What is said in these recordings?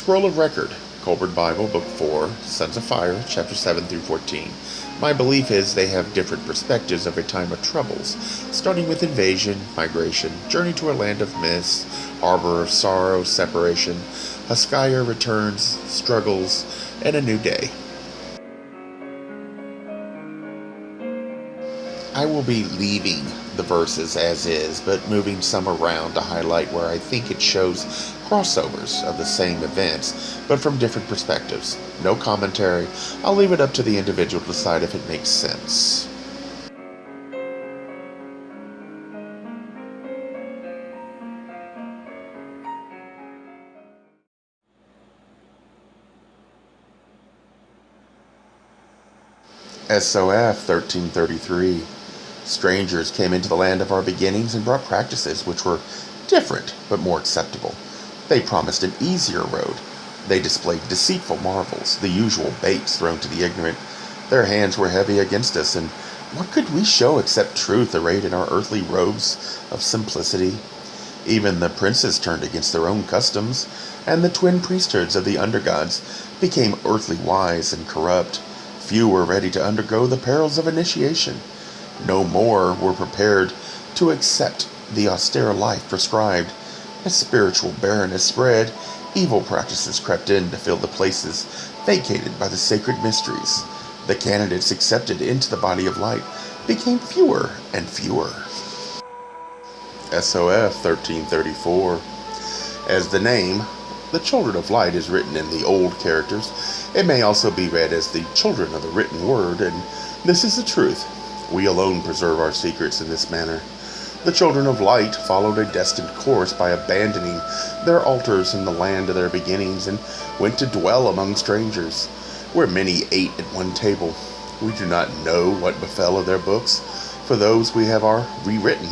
Scroll of Record, Kolbrin Bible, Book 4, Sons of Fire, Chapter 7 through 14. My belief is they have different perspectives of a time of troubles, starting with invasion, migration, journey to a land of mist, harbor of sorrow, separation, Hezekiah returns, struggles, and a new day. I will be leaving the verses as is, but moving some around to highlight where I think it shows crossovers of the same events, but from different perspectives. No commentary. I'll leave it up to the individual to decide if it makes sense. SOF 1333. Strangers came into the land of our beginnings and brought practices which were different but more acceptable. They promised an easier road. They displayed deceitful marvels, the usual baits thrown to the ignorant. Their hands were heavy against us, and what could we show except truth arrayed in our earthly robes of simplicity? Even the princes turned against their own customs, and the twin priesthoods of the undergods became earthly wise and corrupt. Few were ready to undergo the perils of initiation. No more were prepared to accept the austere life prescribed. As spiritual barrenness spread, evil practices crept in to fill the places vacated by the sacred mysteries. The candidates accepted into the body of light became fewer and fewer. SOF 1334. As the name, the Children of Light, is written in the old characters, it may also be read as the children of the written word, and this is the truth. We alone preserve our secrets in this manner. The Children of Light followed a destined course by abandoning their altars in the land of their beginnings and went to dwell among strangers, where many ate at one table. We do not know what befell of their books, for those we have are rewritten.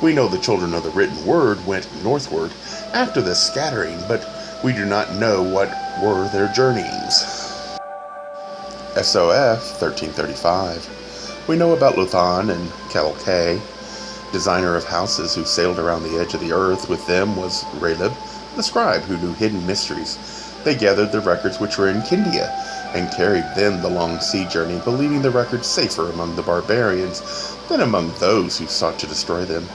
We know the children of the written word went northward after the scattering, but we do not know what were their journeyings. SOF 1335. We know about Luthan and Cavalcay, designer of houses who sailed around the edge of the earth. With them was Raleb, the scribe who knew hidden mysteries. They gathered the records which were in Kindia and carried them the long sea journey, believing the records safer among the barbarians than among those who sought to destroy them.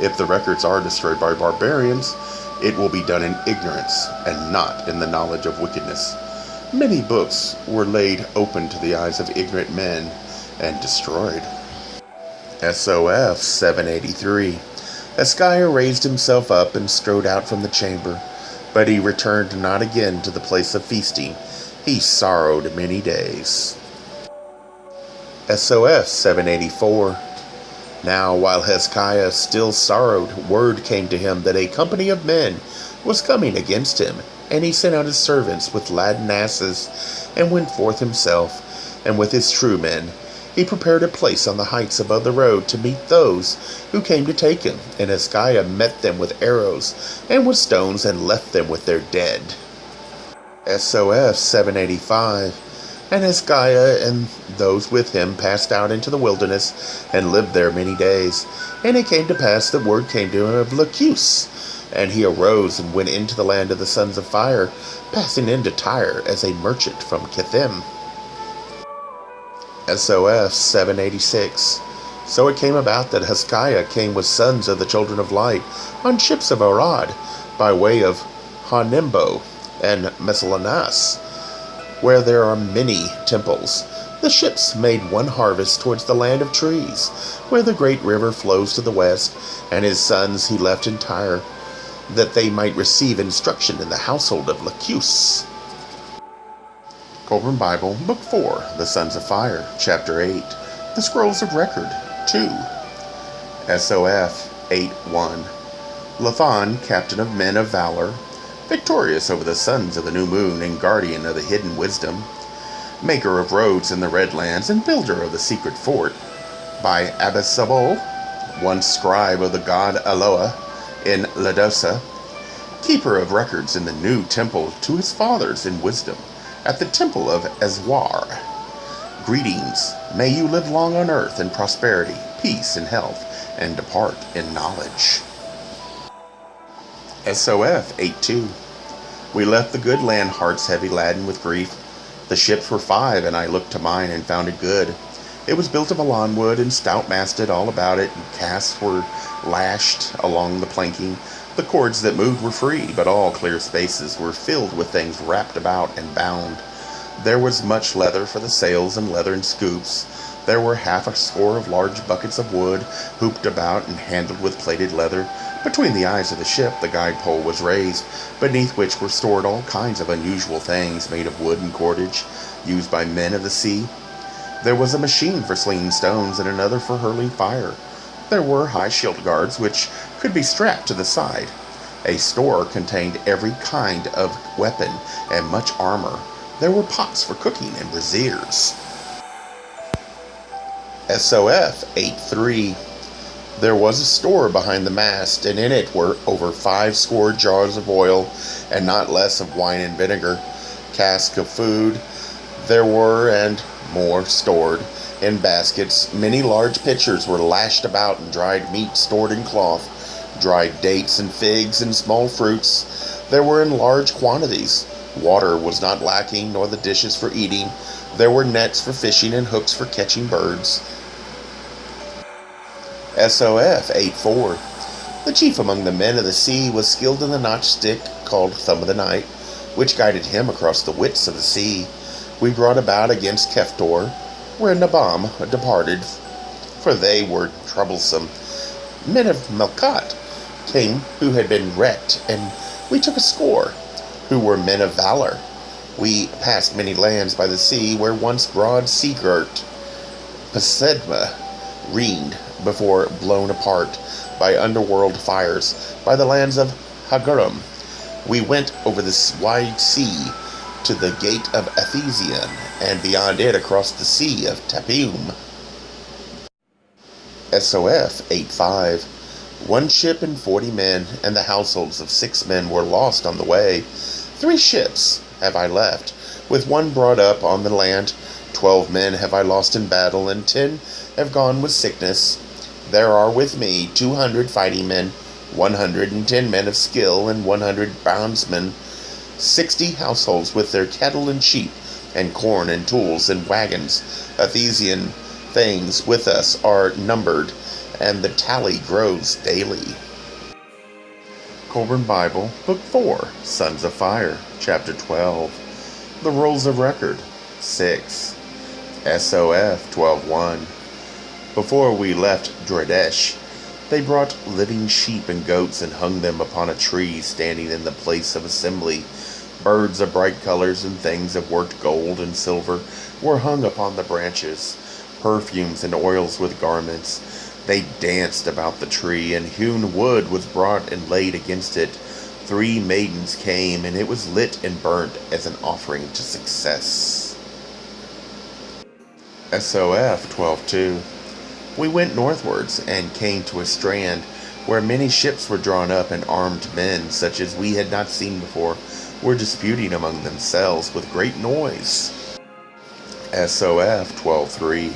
If the records are destroyed by barbarians, it will be done in ignorance and not in the knowledge of wickedness. Many books were laid open to the eyes of ignorant men and destroyed. SOF 783. Hezekiah raised himself up and strode out from the chamber, but he returned not again to the place of feasting. He sorrowed many days. SOF 784. Now, while Hezekiah still sorrowed, word came to him that a company of men was coming against him, and he sent out his servants with laden asses, and went forth himself, and with his true men. He prepared a place on the heights above the road to meet those who came to take him, and Hezekiah met them with arrows and with stones, and left them with their dead. SOF 785. And Hezekiah and those with him passed out into the wilderness, and lived there many days. And it came to pass that word came to him of Lachish, and he arose and went into the land of the sons of fire, passing into Tyre as a merchant from Kithim. SOF 786. So it came about that Hezekiah came with sons of the children of light on ships of Arad, by way of Hanimbo and Mesalanas, where there are many temples. The ships made one harvest towards the land of trees, where the great river flows to the west, and his sons he left in Tyre, that they might receive instruction in the household of Lachish. Kolbrin Bible, Book 4, The Sons of Fire, Chapter 8, The Scrolls of Record, 2. SOF 8-1. Luthan, captain of men of valor, victorious over the sons of the new moon and guardian of the hidden wisdom, maker of roads in the red lands and builder of the secret fort, by Abisabol, once scribe of the god Aloa in Ladosa, keeper of records in the new temple to his fathers in wisdom, at the temple of Eswar. Greetings, may you live long on earth in prosperity, peace, and health, and depart in knowledge. SOF 8-2. We left the good land, hearts heavy laden with grief. The ships were 5, and I looked to mine and found it good. It was built of lawn wood and stout-masted all about it, and casts were lashed along the planking. The cords that moved were free, but all clear spaces were filled with things wrapped about and bound. There was much leather for the sails and leathern scoops. There were 60 of large buckets of wood, hooped about and handled with plated leather. Between the eyes of the ship the guide pole was raised, beneath which were stored all kinds of unusual things made of wood and cordage, used by men of the sea. There was a machine for slinging stones and another for hurling fire. There were high shield guards which could be strapped to the side. A store contained every kind of weapon and much armor. There were pots for cooking and braziers. SOF 83. There was a store behind the mast, and in it were over 50 jars of oil, and not less of wine and vinegar, casks of food. There were, and more, stored in baskets. Many large pitchers were lashed about, and dried meat stored in cloth, dried dates and figs and small fruits. There were in large quantities. Water was not lacking, nor the dishes for eating. There were nets for fishing and hooks for catching birds. SOF 84. The chief among the men of the sea was skilled in the notched stick called Thumb of the Night, which guided him across the widths of the sea. We brought about against Keftor, where Nabam departed, for they were troublesome. Men of Melkat came who had been wrecked, and we took a score, who were men of valor. We passed many lands by the sea, where once broad sea-girt Posedma reigned, before blown apart by underworld fires, by the lands of Hagarum. We went over this wide sea to the gate of Ephesian, and beyond it across the sea of Tapium. SOF 85. 1 ship and 40 men, and the households of 6 men were lost on the way. 3 ships have I left, with 1 brought up on the land. 12 men have I lost in battle, and 10 have gone with sickness. There are with me 200 fighting men, 110 men of skill, and 100 bondsmen, 60 households with their cattle and sheep, and corn and tools and wagons. Ephesian things with us are numbered, and the tally grows daily. Kolbrin Bible, Book 4, Sons of Fire, Chapter 12. The Rolls of Record, 6. SOF 12:1. Before we left Dredesh, they brought living sheep and goats and hung them upon a tree standing in the place of assembly. Birds of bright colors and things of worked gold and silver were hung upon the branches. Perfumes and oils with garments. They danced about the tree, and hewn wood was brought and laid against it. 3 maidens came, and it was lit and burnt as an offering to success. SOF 12:2. We went northwards, and came to a strand, where many ships were drawn up, and armed men, such as we had not seen before, were disputing among themselves with great noise. SOF 12:3.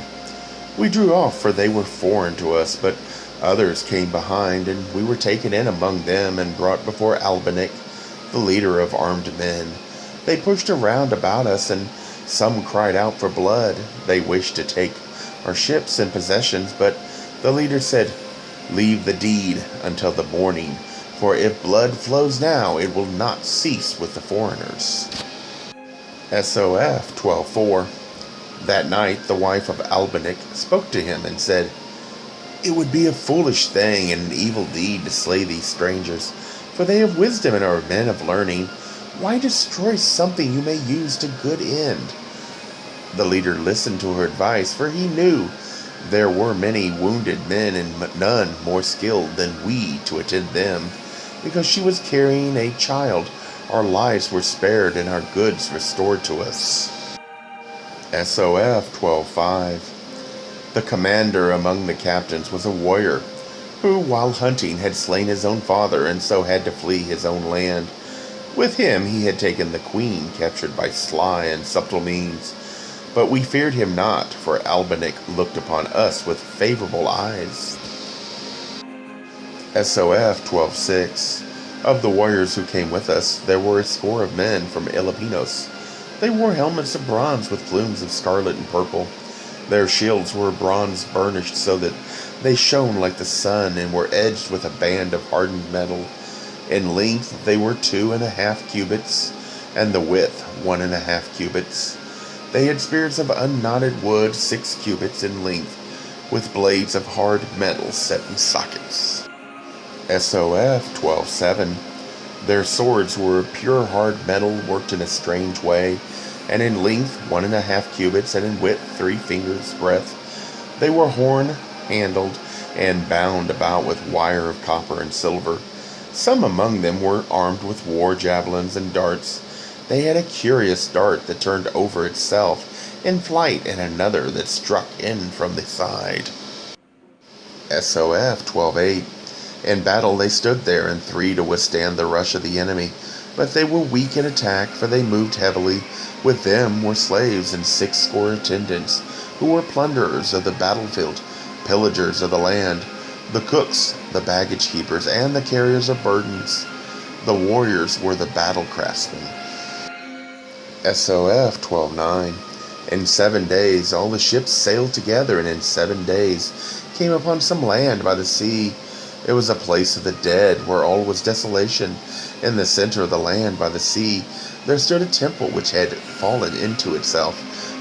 We drew off, for they were foreign to us, but others came behind, and we were taken in among them, and brought before Albanic, the leader of armed men. They pushed around about us, and some cried out for blood. They wished to take our ships and possessions, but the leader said, "Leave the deed until the morning, for if blood flows now, it will not cease with the foreigners." SOF 12:4. That night the wife of Albanic spoke to him and said, "It would be a foolish thing and an evil deed to slay these strangers, for they have wisdom and are men of learning. Why destroy something you may use to good end?" The leader listened to her advice, for he knew there were many wounded men and none more skilled than we to attend them. Because she was carrying a child, our lives were spared and our goods restored to us. SOF 12:5. The commander among the captains was a warrior, who while hunting had slain his own father, and so had to flee his own land. With him he had taken the queen, captured by sly and subtle means. But we feared him not, for Albanic looked upon us with favorable eyes. SOF 12:6. Of the warriors who came with us, there were a score of men from Ilipinos. They wore helmets of bronze with plumes of scarlet and purple. Their shields were bronze burnished so that they shone like the sun and were edged with a band of hardened metal. In length they were 2.5 cubits, and the width 1.5 cubits. They had spears of unknotted wood 6 cubits in length, with blades of hard metal set in sockets. SOF 12:7. Their swords were pure hard metal worked in a strange way, and in length 1.5 cubits, and in width 3 fingers' breadth. They were horn-handled and bound about with wire of copper and silver. Some among them were armed with war javelins and darts. They had a curious dart that turned over itself in flight, and another that struck in from the side. SOF 12:8. In battle they stood there in 3 to withstand the rush of the enemy, but they were weak in attack, for they moved heavily. With them were slaves and 60 attendants, who were plunderers of the battlefield, pillagers of the land, the cooks, the baggage keepers, and the carriers of burdens. The warriors were the battle craftsmen. SOF 12:9. In 7 days all the ships sailed together, and in 7 days came upon some land by the sea. It was a place of the dead, where all was desolation. In the center of the land by the sea there stood a temple which had fallen into itself,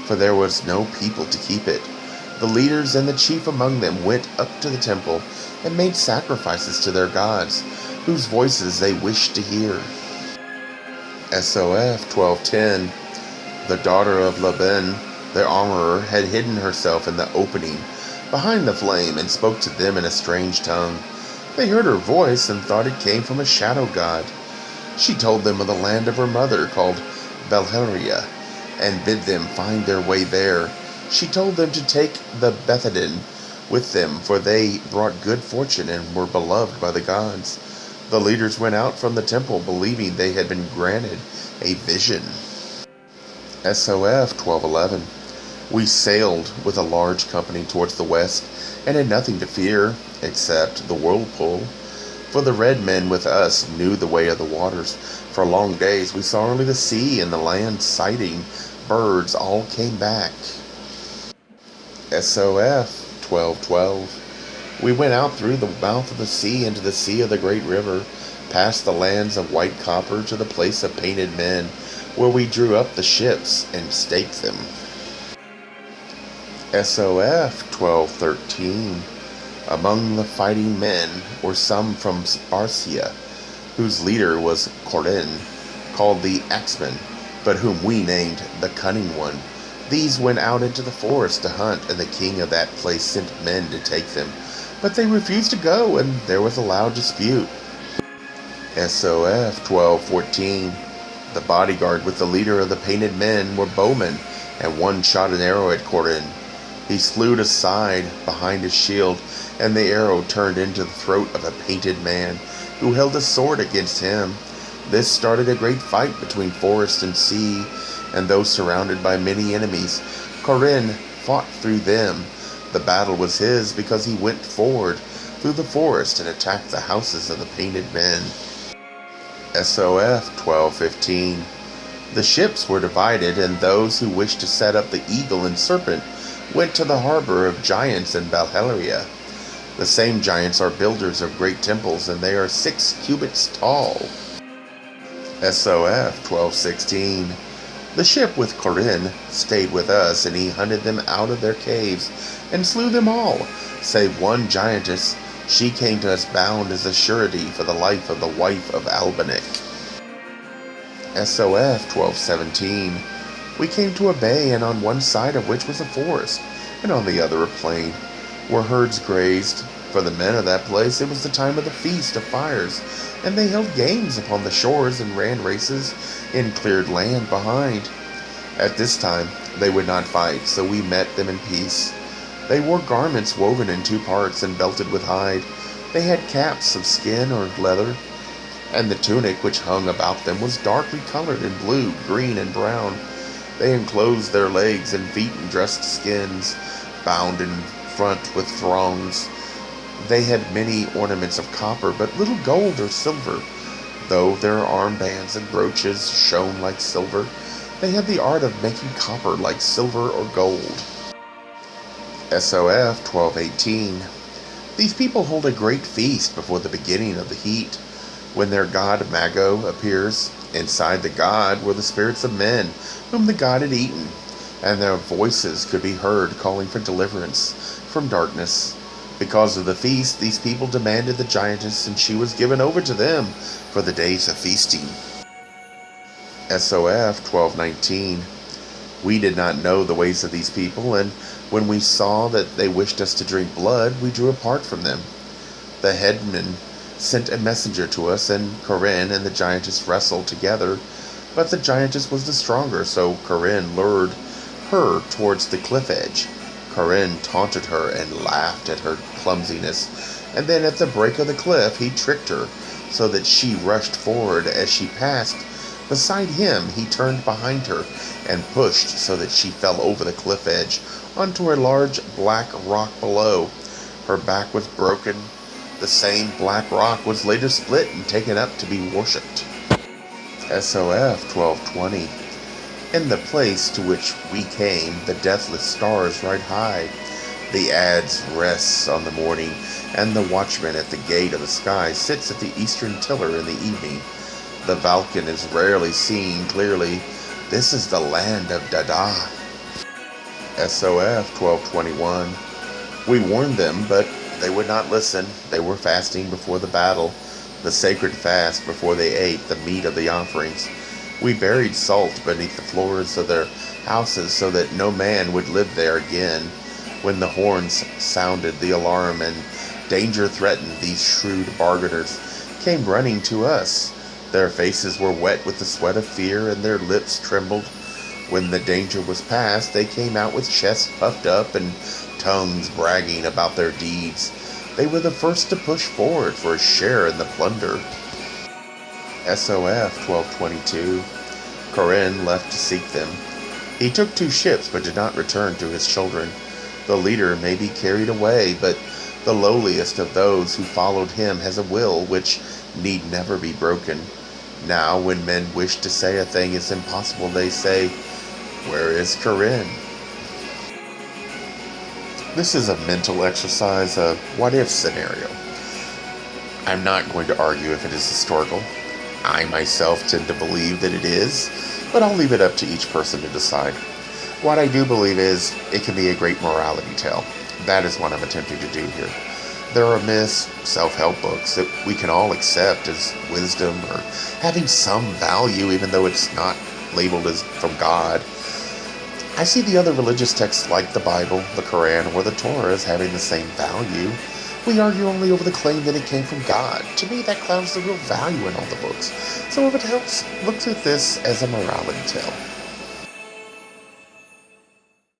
for there was no people to keep it. The leaders and the chief among them went up to the temple and made sacrifices to their gods, whose voices they wished to hear. SOF 12:10. The daughter of Laban, their armorer, had hidden herself in the opening behind the flame and spoke to them in a strange tongue. They heard her voice and thought it came from a shadow god. She told them of the land of her mother, called Belheria, and bid them find their way there. She told them to take the Bethedin with them, for they brought good fortune and were beloved by the gods. The leaders went out from the temple, believing they had been granted a vision. SOF 12:11. We sailed with a large company towards the west, and had nothing to fear except the whirlpool, for the red men with us knew the way of the waters. For long days we saw only the sea and the land sighting. Birds all came back. SOF 12:12. We went out through the mouth of the sea into the sea of the great river, past the lands of white copper to the place of painted men, where we drew up the ships and staked them. SOF 12:13. Among the fighting men were some from Sparcia, whose leader was Kolbrin, called the Axeman, but whom we named the Cunning One. These went out into the forest to hunt, and the king of that place sent men to take them. But they refused to go, and there was a loud dispute. SOF 12:14. The bodyguard with the leader of the painted men were bowmen, and one shot an arrow at Kolbrin. He slewed aside behind his shield, and the arrow turned into the throat of a painted man, who held a sword against him. This started a great fight between forest and sea, and though surrounded by many enemies, Kolbrin fought through them. The battle was his, because he went forward through the forest and attacked the houses of the painted men. SOF 12:15. The ships were divided, and those who wished to set up the eagle and serpent went to the harbor of giants in Belheria. The same giants are builders of great temples, and they are 6 cubits tall. SOF 12:16. The ship with Kolbrin stayed with us, and he hunted them out of their caves, and slew them all, save one giantess. She came to us bound as a surety for the life of the wife of Albanec. SOF 12:17. We came to a bay, and on one side of which was a forest, and on the other a plain, where herds grazed. For the men of that place it was the time of the feast of fires, and they held games upon the shores and ran races in cleared land behind. At this time they would not fight, so we met them in peace. They wore garments woven in 2 parts and belted with hide. They had caps of skin or leather, and the tunic which hung about them was darkly colored in blue, green, and brown. They enclosed their legs and feet in dressed skins, bound in front with thongs. They had many ornaments of copper, but little gold or silver. Though their armbands and brooches shone like silver, they had the art of making copper like silver or gold. SOF 1218. These people hold a great feast before the beginning of the heat. When their god Mago appears, inside the god were the spirits of men whom the god had eaten, and their voices could be heard calling for deliverance from darkness. Because of the feast, these people demanded the giantess, and she was given over to them for the days of feasting. SOF 1219. We did not know the ways of these people, and when we saw that they wished us to drink blood, we drew apart from them. The headman sent a messenger to us, and Corinne and the giantess wrestled together, but the giantess was the stronger, so Corinne lured her towards the cliff edge. Corinne taunted her and laughed at her clumsiness, and then at the break of the cliff he tricked her, so that she rushed forward. As she passed beside him, he turned behind her and pushed so that she fell over the cliff edge onto a large black rock below. Her back was broken. The same black rock was later split and taken up to be worshipped. SOF 1220. In the place to which we came, the deathless stars ride high. The adze rests on the morning, and the watchman at the gate of the sky sits at the eastern tiller in the evening. The Valken is rarely seen clearly. This is the land of Dada. SOF 1221. We warned them, but they would not listen. They were fasting before the battle, the sacred fast before they ate the meat of the offerings. We buried salt beneath the floors of their houses so that no man would live there again. When the horns sounded the alarm and danger threatened, these shrewd bargainers came running to us. Their faces were wet with the sweat of fear, and their lips trembled. When the danger was past, they came out with chests puffed up and tongues bragging about their deeds. They were the first to push forward for a share in the plunder. SOF 1222. Corinne left to seek them. He took 2 ships but did not return to his children. The leader may be carried away, but the lowliest of those who followed him has a will which need never be broken. Now, when men wish to say a thing is impossible, they say, "Where is Corinne?" This is a mental exercise, a what-if scenario. I'm not going to argue if it is historical. I myself tend to believe that it is, but I'll leave it up to each person to decide. What I do believe is it can be a great morality tale. That is what I'm attempting to do here. There are myths, self-help books that we can all accept as wisdom or having some value even though it's not labeled as from God. I see the other religious texts like the Bible, the Quran, or the Torah as having the same value. We argue only over the claim that it came from God. To me, that clouds the real value in all the books. So if it helps, look at this as a morality tale.